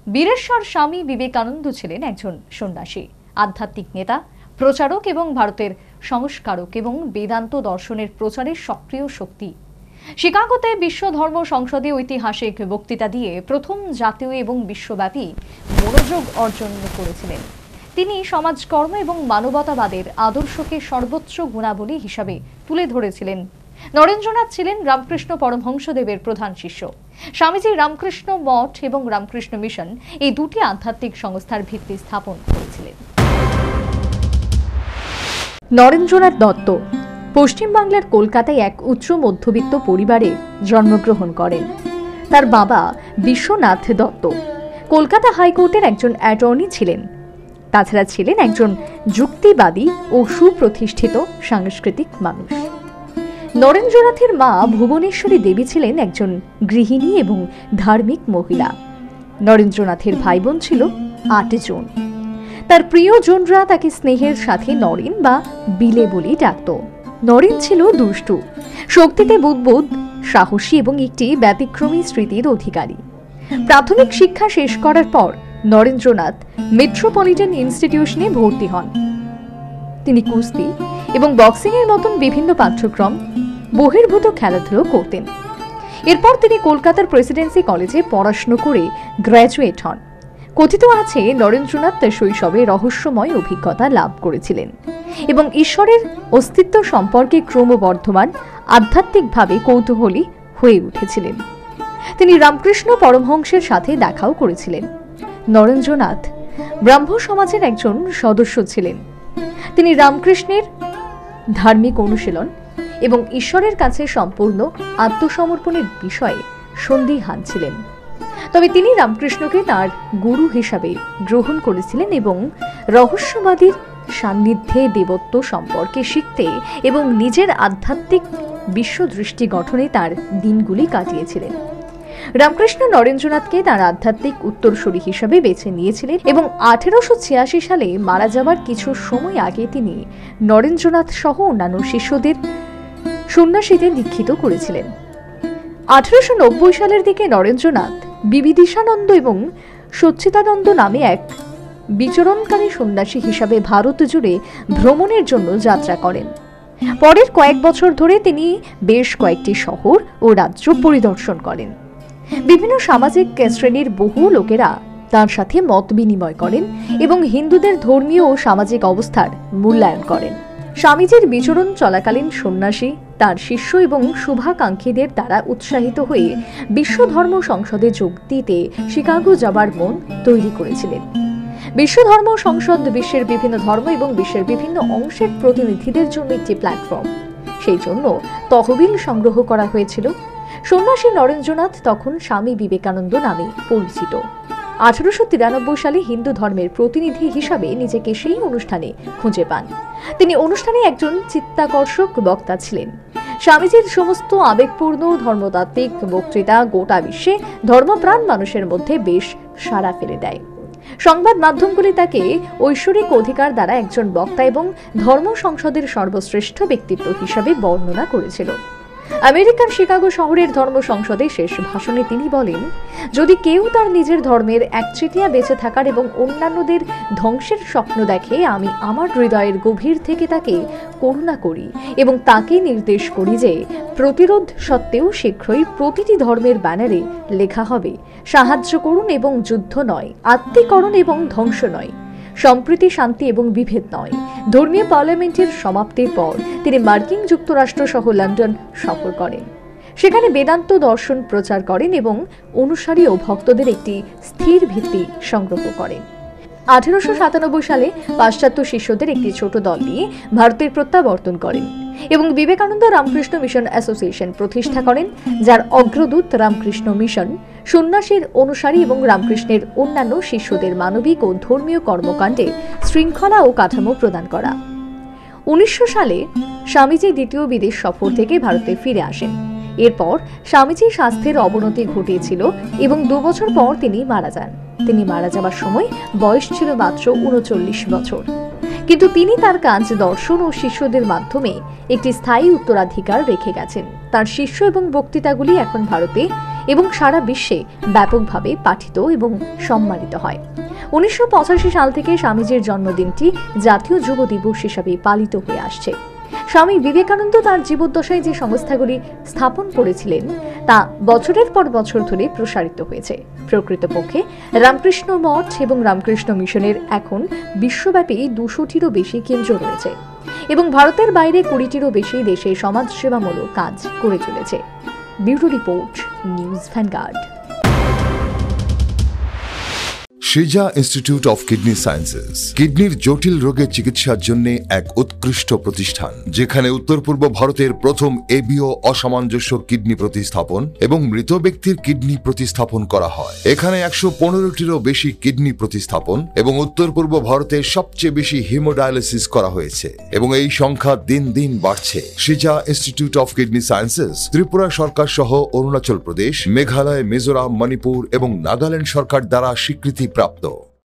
বীরেশ্বর স্বামী বিবেকানন্দ ছিলেন একজন সন্ন্যাসী, আধ্যাত্মিক নেতা, প্রচারক এবং ভারতের সংস্কারক এবং বেদান্ত দর্শনের প্রচারের সক্রিয় শক্তি। শিকাগোতে বিশ্ব ধর্ম সংসদে ঐতিহাসিক বক্তৃতা দিয়ে প্রথম জাতীয় এবং বিশ্বব্যাপী মনোযোগ অর্জন করেছিলেন। তিনি সমাজকর্ম এবং মানবতাবাদের আদর্শকে সর্বোচ্চ গুণাবলী হিসাবে তুলে ধরেছিলেন। নরেন্দ্রনাথ ছিলেন রামকৃষ্ণ পরমহংসদেবের প্রধান শিষ্য। স্বামীজি রামকৃষ্ণ মঠ এবং রামকৃষ্ণ মিশন এই দুটি আধ্যাত্মিক সংস্থার ভিত্তি স্থাপন করেছিলেন। নরেন্দ্রনাথ দত্ত পশ্চিমবাংলার কলকাতায় এক উচ্চ মধ্যবিত্ত পরিবারে জন্মগ্রহণ করেন। তার বাবা বিশ্বনাথ দত্ত কলকাতা হাইকোর্টের একজন অ্যাটর্নি ছিলেন। তাছাড়া ছিলেন একজন যুক্তিবাদী ও সুপ্রতিষ্ঠিত সাংস্কৃতিক মানুষ। নরেন্দ্রনাথের মা ভুবনেশ্বরী দেবী ছিলেন একজন গৃহিণী এবং ধার্মিক মহিলা। নরেন্দ্রনাথের ভাই বোন ছিল ৮ জন। তার প্রিয়জনরা তাকে স্নেহের সাথে নরেন বা বিলে বলেই ডাকত। নরেন ছিল দুষ্টু, শক্তিতে বুদ্বুদ, সাহসী এবং একটি ব্যতিক্রমী স্মৃতির অধিকারী। প্রাথমিক শিক্ষা শেষ করার পর নরেন্দ্রনাথ মেট্রোপলিটন ইনস্টিটিউশনে ভর্তি হন। তিনি কুস্তি এবং বক্সিং এর মতন বিভিন্ন পাঠ্যক্রম বহির্ভূত খেলাধুলো করতেন। এরপর তিনি কলকাতার প্রেসিডেন্সি কলেজে পড়াশোনা করে গ্র্যাজুয়েট হন। কথিত আছে নরেন্দ্রনাথ তার শৈশবে রহস্যময় অভিজ্ঞতা লাভ করেছিলেন এবং ঈশ্বরের অস্তিত্ব সম্পর্কে ক্রমবর্ধমান আধ্যাত্মিকভাবে কৌতূহলী হয়ে উঠেছিলেন। তিনি রামকৃষ্ণ পরমহংসের সাথে দেখাও করেছিলেন। নরেন্দ্রনাথ ব্রাহ্ম সমাজের একজন সদস্য ছিলেন। তিনি রামকৃষ্ণের ধার্মিক অনুশীলন এবং ঈশ্বরের কাছে সম্পূর্ণ আত্মসমর্পণের বিষয়ে সন্দিহান ছিলেন। তবে তিনি রামকৃষ্ণকে তার গুরু হিসাবে গ্রহণ করেছিলেন এবং রহস্যবাদীর সান্নিধ্যে দেবত্ব সম্পর্কে শিখতে এবং নিজের আধ্যাত্মিক বিশ্বদৃষ্টি গঠনে তার দিনগুলি কাটিয়েছিলেন। রামকৃষ্ণ নরেন্দ্রনাথকে তার আধ্যাত্মিক উত্তরসূরি হিসাবে বেছে নিয়েছিলেন এবং 1886 সালে মারা যাওয়ার কিছু সময় আগে তিনি নরেন্দ্রনাথ সহ অন্যান্য শিষ্যদের সন্ন্যাসীতে দীক্ষিত করেছিলেন। 1890 সালের দিকে নরেন্দ্রনাথ বিবিদিশানন্দ এবং সচ্চিদানন্দ নামে এক বিচরণকারী সন্ন্যাসী হিসাবে ভারত জুড়ে ভ্রমণের জন্য যাত্রা করেন। পরের কয়েক বছর ধরে তিনি বেশ কয়েকটি শহর ও রাজ্য পরিদর্শন করেন। বিভিন্ন সামাজিক শ্রেণীর বহু লোকেরা তার সাথে মত বিনিময় করেন এবং হিন্দুদের ধর্মীয় ও সামাজিক অবস্থার মূল্যায়ন করেন। স্বামীজির বিচরণ চলাকালীন সন্ন্যাসী তার শিষ্য এবং শুভাকাঙ্ক্ষীদের দ্বারা উৎসাহিত হয়ে বিশ্ব ধর্ম সংসদে যোগ দিতে শিকাগো যাবার মন তৈরি করেছিলেন। বিশ্ব ধর্ম সংসদ বিশ্বের বিভিন্ন ধর্ম এবং বিশ্বের বিভিন্ন অংশের প্রতিনিধিদের জন্য একটি প্ল্যাটফর্ম। সেই জন্য তহবিল সংগ্রহ করা হয়েছিল। সন্ন্যাসী নরেন্দ্রনাথ তখন স্বামী বিবেকানন্দ নামে পরিচিত। 1893 সালে হিন্দু ধর্মের প্রতিনিধি হিসাবে নিজেকে সেই অনুষ্ঠানে খুঁজে পান। তিনি অনুষ্ঠানে একজন চিত্তাকর্ষক বক্তা ছিলেন। স্বামীজির সমস্ত আবেগপূর্ণ ধর্মতাত্ত্বিক বক্তৃতা গোটা বিশ্বে ধর্মপ্রাণ মানুষের মধ্যে বেশ সাড়া ফেলে দেয়। সংবাদ মাধ্যমগুলি তাকে ঐশ্বরিক অধিকার দ্বারা একজন বক্তা এবং ধর্ম সংসদের সর্বশ্রেষ্ঠ ব্যক্তিত্ব হিসাবে বর্ণনা করেছিল। আমেরিকার শিকাগো শহরের ধর্ম সংসদে শেষ ভাষণে তিনি বলেন, যদি কেউ তার নিজের ধর্মের একচেটিয়া বেঁচে থাকার এবং অন্যান্যদের ধ্বংসের স্বপ্ন দেখে, আমি আমার হৃদয়ের গভীর থেকে তাকে করুণা করি এবং তাকে নির্দেশ করি যে প্রতিরোধ সত্ত্বেও শীঘ্রই প্রতিটি ধর্মের ব্যানারে লেখা হবে, সাহায্য করুন এবং যুদ্ধ নয়, আত্মীকরণ এবং ধ্বংস নয়, সম্প্রীতি, শান্তি এবং বিভেদ নয়। ধর্মীয় পার্লামেন্টের সমাপ্তির পর তিনি মার্কিন যুক্তরাষ্ট্র সহ লন্ডন সফর করেন। সেখানে বেদান্ত দর্শন প্রচার করেন এবং অনুসারী ও ভক্তদের একটি স্থির ভিত্তি সংগ্রহ করেন। 1897 সালে পাশ্চাত্য শিষ্যদের একটি ছোট দল নিয়ে ভারতের প্রত্যাবর্তন করেন এবং বিবেকানন্দ রামকৃষ্ণ মিশন অ্যাসোসিয়েশন প্রতিষ্ঠা করেন, যার অগ্রদূত রামকৃষ্ণ মিশন সন্ন্যাসীর অনুসারী এবং রামকৃষ্ণের অন্যান্য শিষ্যদের মানবিক ও ধর্মীয় কর্মকাণ্ডে শৃঙ্খলা ও কাঠামো প্রদান করা। 1900 সালে স্বামীজি দ্বিতীয় বিদেশ সফর থেকে ভারতে ফিরে আসেন। এরপর স্বামীজির স্বাস্থ্যের অবনতি ঘটেছিল এবং 2 বছর পর তিনি মারা যান। তিনি মারা যাবার সময় বয়স ছিল মাত্র 39 বছর। কিন্তু তিনি তার কাজ দর্শন ও শিষ্যদের মাধ্যমে একটি স্থায়ী উত্তরাধিকার রেখে গেছেন। তার শিষ্য এবং বক্তৃতাগুলি এখন ভারতে এবং সারা বিশ্বে ব্যাপকভাবে পাঠিত এবং সম্মানিত হয়। 1985 সাল থেকে স্বামীজির জন্মদিনটি জাতীয় যুব দিবস হিসাবে পালিত হয়ে আসছে। স্বামী বিবেকানন্দ তার জীবদ্দশায় যে সংস্থাগুলি স্থাপন করেছিলেন তা বছরের পর বছর ধরে প্রসারিত হয়েছে। প্রকৃতপক্ষে রামকৃষ্ণ মঠ এবং রামকৃষ্ণ মিশনের এখন বিশ্বব্যাপী 200টিরও বেশি কেন্দ্র রয়েছে এবং ভারতের বাইরে 20টিরও বেশি দেশে সমাজসেবামূলক কাজ করে চলেছে। Bureau report, news vanguard. Srija institute of kidney sciences কিডনির জটিল রোগের চিকিৎসার জন্য এক উৎকৃষ্ট প্রতিষ্ঠান, যেখানে উত্তর পূর্ব ভারতের প্রথম এবিও অসামঞ্জস্য কিডনি প্রতিস্থাপন এবং মৃত ব্যক্তির কিডনি প্রতিস্থাপন করা হয়। এখানে 115টিরও বেশি কিডনি প্রতিস্থাপন এবং উত্তর পূর্ব ভারতের সবচেয়ে বেশি হিমোডায়ালিসিস করা হয়েছে এবং এই সংখ্যা দিন দিন বাড়ছে। Srija institute of kidney sciences Tripura সরকার সহ অরুণাচল প্রদেশ, মেঘালয়, মিজোরাম, মণিপুর এবং নাগাল্যান্ড সরকার দ্বারা স্বীকৃতি প্রাপ্ত।